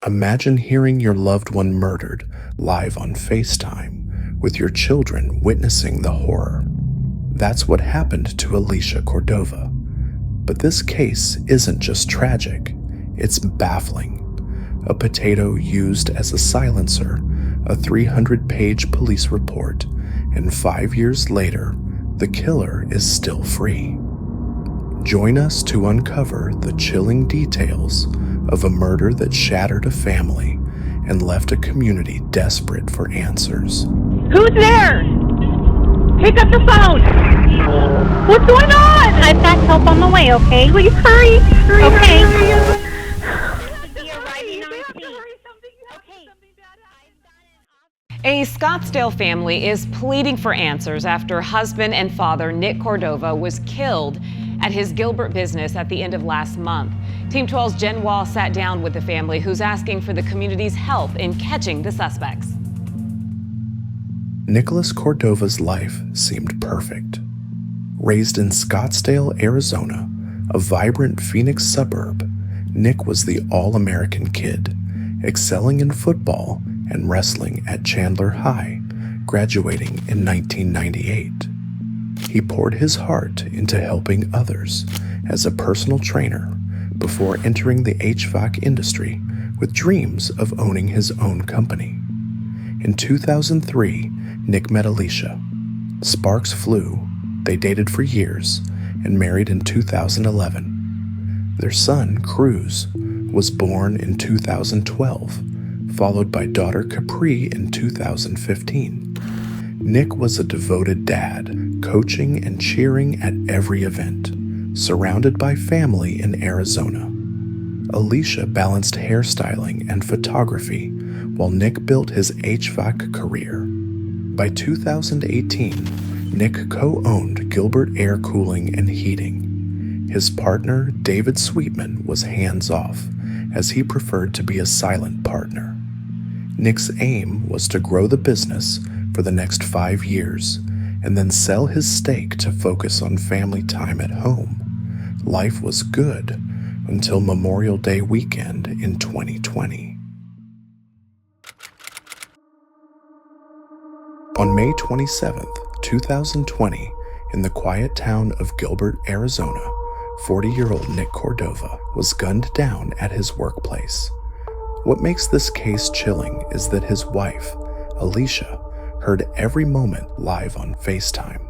Imagine hearing your loved one murdered live on FaceTime with your children witnessing the horror. That's what happened to Nick Cordova. But this case isn't just tragic, it's baffling. A potato used as a silencer, a 300-page police report, and 5 years later, the killer is still free. Join us to uncover the chilling details of a murder that shattered a family and left a community desperate for answers. Who's there? Pick up the phone! What's going on? I've got help on the way, okay? Please hurry! Hurry, Okay. hurry, hurry. A Scottsdale family is pleading for answers after husband and father Nick Cordova was killed at his Gilbert business at the end of last month. Team 12's Jen Wall sat down with the family, who's asking for the community's help in catching the suspects. Nick Cordova's life seemed perfect. Raised in Scottsdale, Arizona, a vibrant Phoenix suburb, Nick was the all-American kid, excelling in football and wrestling at Chandler High, graduating in 1998. He poured his heart into helping others as a personal trainer before entering the HVAC industry with dreams of owning his own company. In 2003, Nick met Alicia. Sparks flew, they dated for years, and married in 2011. Their son, Cruz, was born in 2012, followed by daughter Capri in 2015. Nick was a devoted dad, coaching and cheering at every event, surrounded by family in Arizona. Alicia balanced hairstyling and photography, while Nick built his HVAC career. By 2018, Nick co-owned Gilbert Air Cooling and Heating. His partner, David Sweetman, was hands-off, as he preferred to be a silent partner. Nick's aim was to grow the business for the next 5 years and then sell his stake to focus on family time at home. Life was good until Memorial Day weekend in 2020. On May 27th, 2020, in the quiet town of Gilbert, Arizona, 40-year-old Nick Cordova was gunned down at his workplace. What makes this case chilling is that his wife, Alicia, heard every moment live on FaceTime.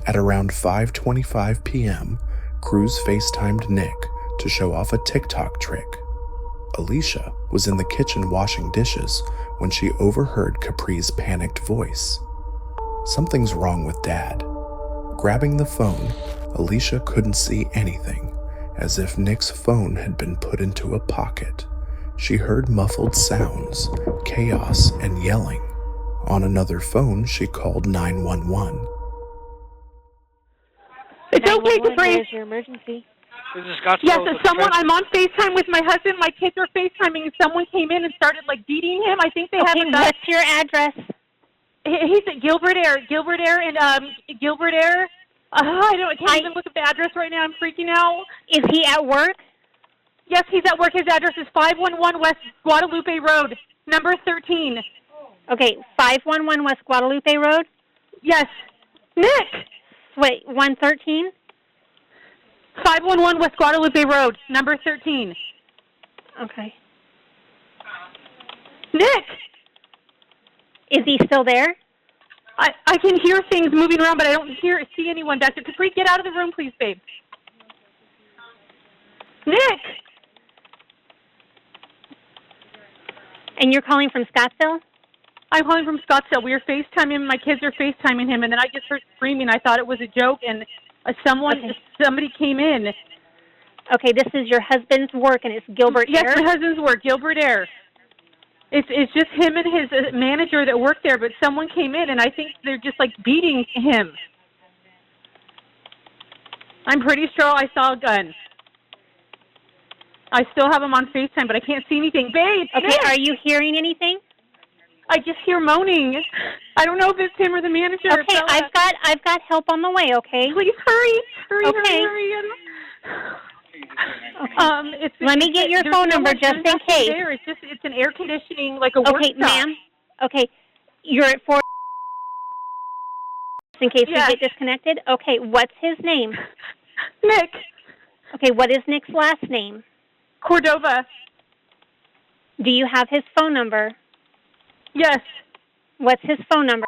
At around 5:25 p.m., Cruz FaceTimed Nick to show off a TikTok trick. Alicia was in the kitchen washing dishes when she overheard Capri's panicked voice. Something's wrong with Dad. Grabbing the phone, Alicia couldn't see anything, as if Nick's phone had been put into a pocket. She heard muffled sounds, chaos, and yelling. On another phone, she called 911. It's okay, Capri. Is your emergency? This is Scottsdale. Yes, it's someone. I'm on FaceTime with my husband. My kids are FaceTiming, and someone came in and started beating him. I think they have a gun. What's your address? He's at Gilbert Air, and Gilbert Air. I can't even look at the address right now. I'm freaking out. Is he at work? Yes, he's at work. His address is 511 West Guadalupe Road, number 13. Okay, 511 West Guadalupe Road? Yes. Nick! Wait, 113? 511 West Guadalupe Road, number 13. Okay. Nick! Is he still there? I can hear things moving around, but I don't see anyone back there. Capri, get out of the room, please, babe. Nick! And you're calling from Scottsdale? I'm calling from Scottsdale. We were FaceTiming. My kids are FaceTiming him, and then I just heard screaming. I thought it was a joke, and somebody came in. Okay, this is your husband's work, and it's Gilbert Air? Yes, my husband's work, Gilbert Air. It's just him and his manager that work there, but someone came in, and I think they're just, beating him. I'm pretty sure I saw a gun. I still have him on FaceTime, but I can't see anything. Babe! Okay, Nick! are you hearing anything? I just hear moaning. I don't know if it's him or the manager. Okay, I've got help on the way, okay? Please hurry. Hurry, Okay. hurry. Let me get your phone number just in case. It's an air conditioning, like a workshop. Okay, ma'am. Okay, you're at 4. In case we get disconnected. Okay, what's his name? Nick. Okay, what is Nick's last name? Cordova. Do you have his phone number? Yes. What's his phone number?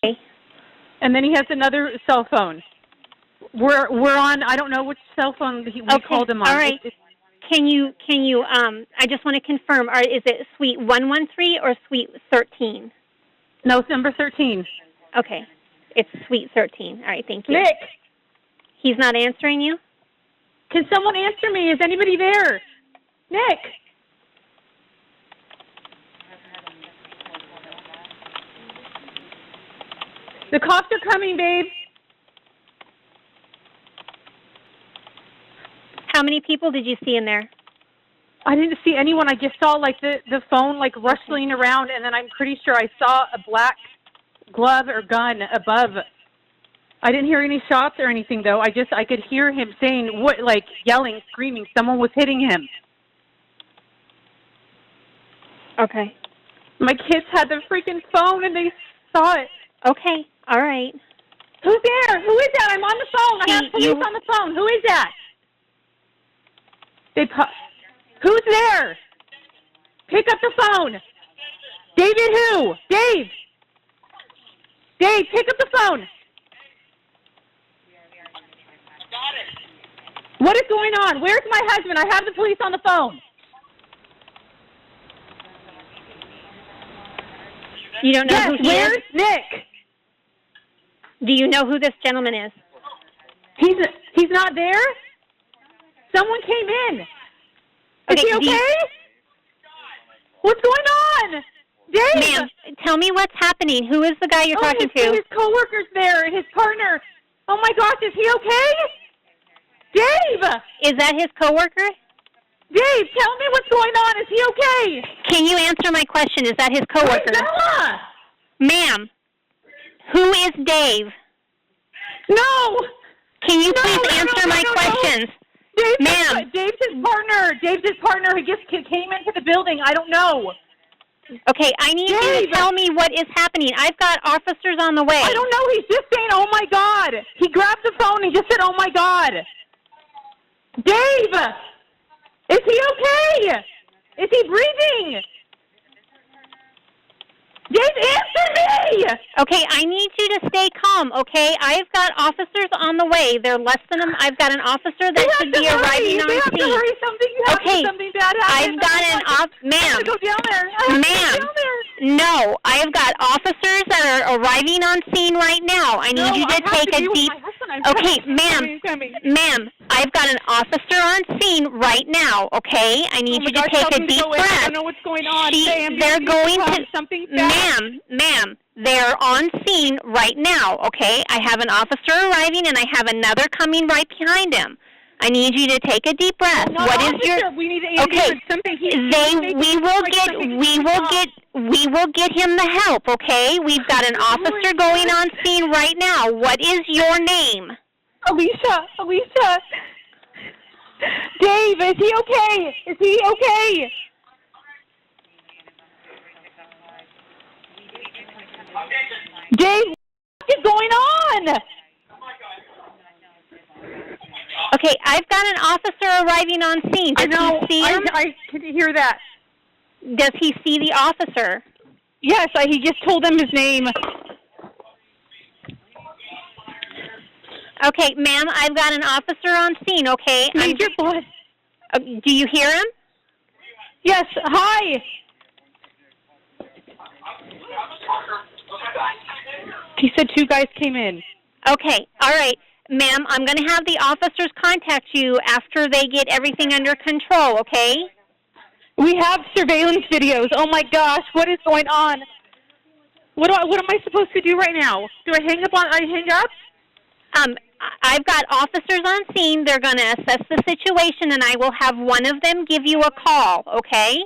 Okay. And then he has another cell phone. We're on. I don't know which cell phone we called him on. All right. Can you? I just want to confirm. Is it Suite 113 or Suite 13? No, it's number 13. Okay, it's Suite 13. All right, thank you. Nick. He's not answering you? Can someone answer me? Is anybody there? Nick. The cops are coming, babe. How many people did you see in there? I didn't see anyone. I just saw like the phone like rustling around, and then I'm pretty sure I saw a black glove or gun above. I didn't hear any shots or anything though. I could hear him saying what, like yelling, screaming. Someone was hitting him. Okay. My kids had the freaking phone and they saw it. Okay. All right. Who's there? Who is that? I'm on the phone. I have police on the phone. Who is that? Who's there? Pick up the phone. David who? Dave. Dave, pick up the phone. What is going on? Where's my husband? I have the police on the phone. You don't know who he is? Where's Nick? Do you know who this gentleman is? He's not there? Someone came in. Is he okay? What's going on? Dave! Ma'am, tell me what's happening. Who is the guy you're talking to? His coworker's there, his partner. Oh my gosh, is he okay? Dave! Is that his coworker? Dave, tell me what's going on. Is he okay? Can you answer my question? Is that his coworker? Bella! Ma'am, who is Dave? No! Can you please answer my questions? Ma'am. Dave's his partner. Dave's his partner. He just came into the building. I don't know. Okay, I need you to tell me what is happening. I've got officers on the way. I don't know. He's just saying, oh my God. He grabbed the phone and just said, oh my God. Dave! Is he okay? Is he breathing? Dave, answer me! Okay, I need you to stay calm, okay? I've got officers on the way. They're less than I've got an officer that should be arriving on scene. You have to hurry. Something bad happened. I've got an I go down there. Ma'am, no, I've got officers that are arriving on scene right now. I need you to take a deep... Okay, ma'am, I've got an officer on scene right now, okay? I need you to take a deep breath. I don't know what's going on. They're going to... Something bad. Ma'am, they're on scene right now, okay? I have an officer arriving and I have another coming right behind him. I need you to take a deep breath. We need to something. We will get him the help, okay? We've got an officer going on scene right now. What is your name? Alicia. Dave, is he okay? Is he okay? Dave, what is going on? Okay, I've got an officer arriving on scene. Does he see him? I can hear that. Does he see the officer? Yes, he just told him his name. Okay, ma'am, I've got an officer on scene, okay? Major blood. Do you hear him? Yes, hi. He said 2 guys came in. Okay, all right. Ma'am, I'm going to have the officers contact you after they get everything under control, okay? We have surveillance videos. Oh, my gosh, what is going on? What am I supposed to do right now? Do I hang up? I've got officers on scene. They're going to assess the situation, and I will have one of them give you a call, okay?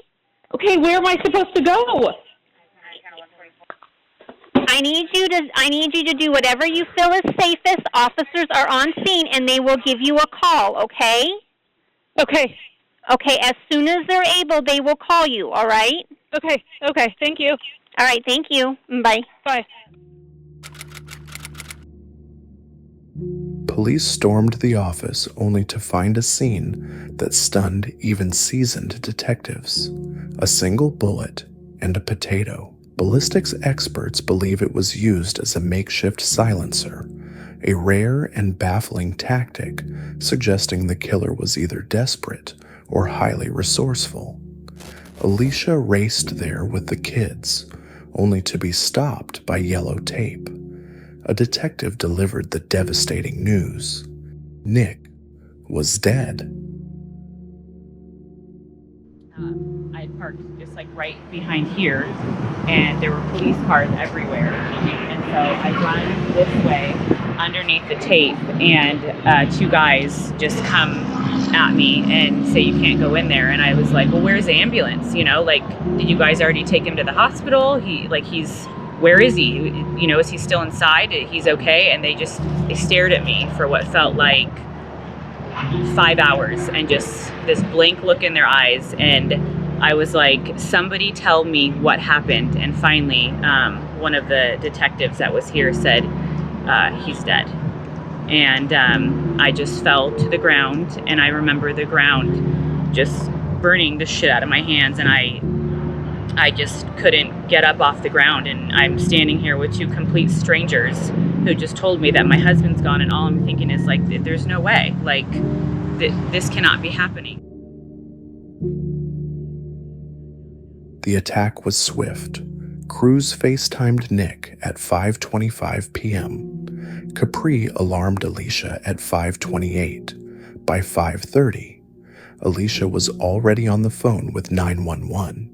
Okay, where am I supposed to go? I need you to do whatever you feel is safest. Officers are on scene, and they will give you a call, okay? Okay. Okay, as soon as they're able, they will call you, all right? Okay. Thank you. All right, thank you. Bye. Bye. Police stormed the office only to find a scene that stunned even seasoned detectives. A single bullet and a potato. Ballistics experts believe it was used as a makeshift silencer, a rare and baffling tactic suggesting the killer was either desperate or highly resourceful. Alicia raced there with the kids, only to be stopped by yellow tape. A detective delivered the devastating news. Nick was dead. I parked just like right behind here, and there were police cars everywhere. And so I run this way underneath the tape, and two guys just come at me and say you can't go in there. And I was like, well, where's the ambulance? You know, like, did you guys already take him to the hospital? Where is he? You know, is he still inside? He's okay. And they stared at me for what felt like 5 hours, and just this blank look in their eyes. And I was like, somebody tell me what happened. And finally, one of the detectives that was here said, he's dead. And I just fell to the ground, and I remember the ground just burning the shit out of my hands, and I just couldn't get up off the ground. And I'm standing here with two complete strangers who just told me that my husband's gone, and all I'm thinking is like, there's no way, like, this cannot be happening. The attack was swift. Crews FaceTimed Nick at 5:25 p.m. Capri alarmed Alicia at 5:28. By 5:30, Alicia was already on the phone with 911.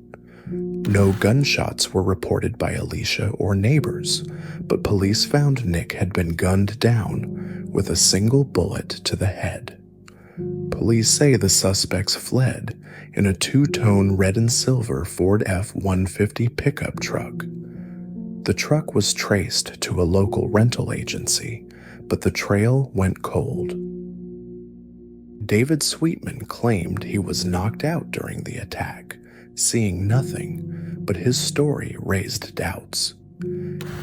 No gunshots were reported by Alicia or neighbors, but police found Nick had been gunned down with a single bullet to the head. Police say the suspects fled in a two-tone red and silver Ford F-150 pickup truck. The truck was traced to a local rental agency, but the trail went cold. David Sweetman claimed he was knocked out during the attack, seeing nothing, but his story raised doubts.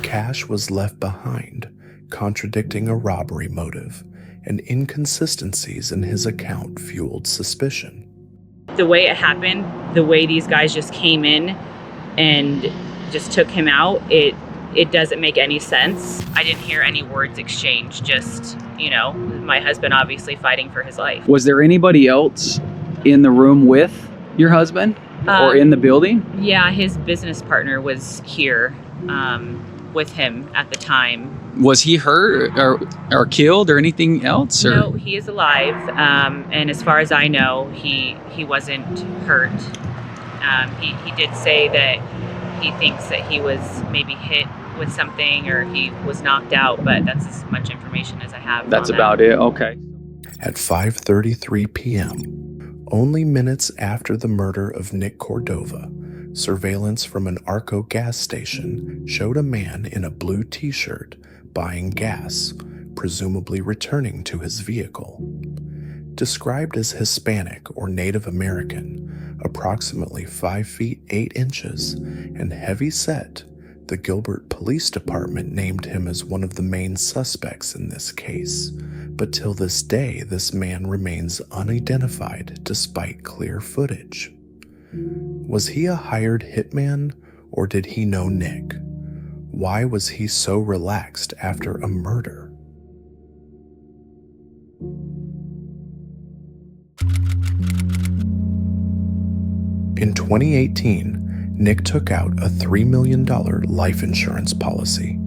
Cash was left behind, contradicting a robbery motive, and inconsistencies in his account fueled suspicion. The way it happened, the way these guys just came in and just took him out, it doesn't make any sense. I didn't hear any words exchanged, just, you know, my husband obviously fighting for his life. Was there anybody else in the room with your husband or in the building? Yeah, his business partner was here with him at the time. Was he hurt or killed or anything else? Or? No, he is alive. And as far as I know, he wasn't hurt. He did say that he thinks that he was maybe hit with something or he was knocked out, but that's as much information as I have. That's about it. Okay. At 5:33 p.m., only minutes after the murder of Nick Cordova, surveillance from an Arco gas station showed a man in a blue t-shirt buying gas, presumably returning to his vehicle. Described as Hispanic or Native American, approximately 5 feet 8 inches, and heavy set, the Gilbert Police Department named him as one of the main suspects in this case. But till this day, this man remains unidentified despite clear footage. Was he a hired hitman, or did he know Nick? Why was he so relaxed after a murder? In 2018, Nick took out a $3 million life insurance policy,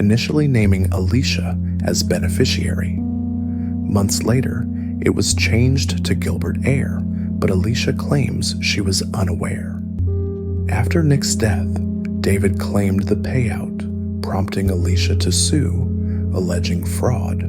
initially naming Alicia as beneficiary. Months later, it was changed to Gilbert Air, but Alicia claims she was unaware. After Nick's death, David claimed the payout, prompting Alicia to sue, alleging fraud.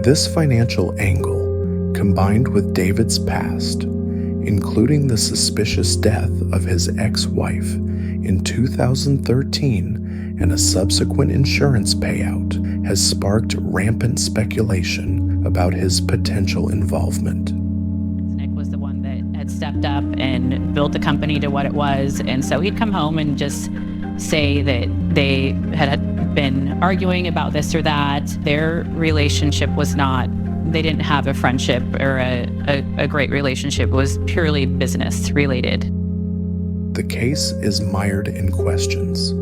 This financial angle, combined with David's past, including the suspicious death of his ex-wife in 2013 and a subsequent insurance payout has sparked rampant speculation about his potential involvement. Nick was the one that had stepped up and built the company to what it was, and so he'd come home and just say that they had been arguing about this or that. Their relationship was not, they didn't have a friendship or a great relationship. It was purely business related. The case is mired in questions.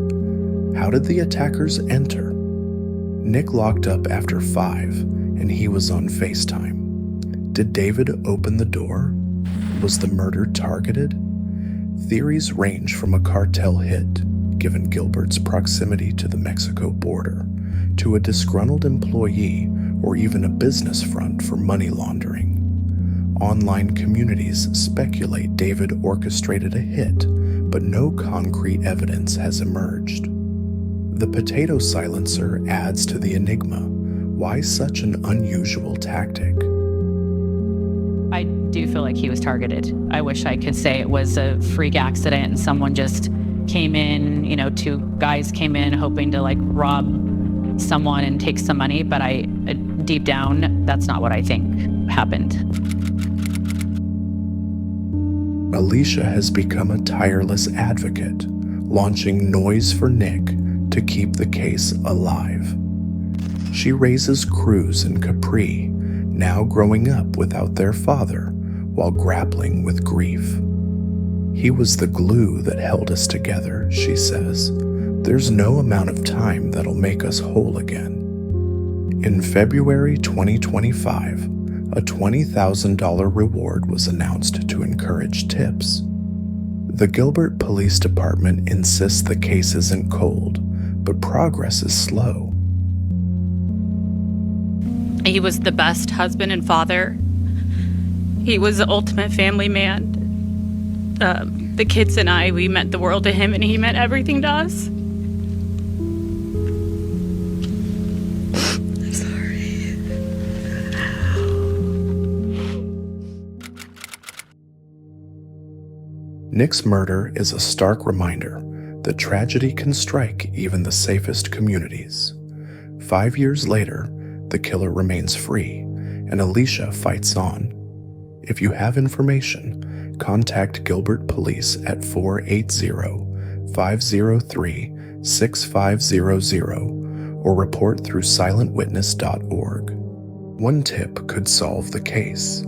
How did the attackers enter? Nick locked up after 5, and he was on FaceTime. Did David open the door? Was the murder targeted? Theories range from a cartel hit, given Gilbert's proximity to the Mexico border, to a disgruntled employee or even a business front for money laundering. Online communities speculate David orchestrated a hit, but no concrete evidence has emerged. The potato silencer adds to the enigma. Why such an unusual tactic? I do feel like he was targeted. I wish I could say it was a freak accident and someone just came in, 2 guys came in hoping to rob someone and take some money, but deep down, that's not what I think happened. Alicia has become a tireless advocate, launching Noise for Nick to keep the case alive. She raises Cruz and Capri, now growing up without their father, while grappling with grief. He was the glue that held us together, she says. There's no amount of time that'll make us whole again. In February 2025, a $20,000 reward was announced to encourage tips. The Gilbert Police Department insists the case isn't cold, but progress is slow. He was the best husband and father. He was the ultimate family man. The kids and I, we meant the world to him, and he meant everything to us. Nick's murder is a stark reminder that tragedy can strike even the safest communities. 5 years later, the killer remains free, and Alicia fights on. If you have information, contact Gilbert Police at 480-503-6500 or report through silentwitness.org. One tip could solve the case.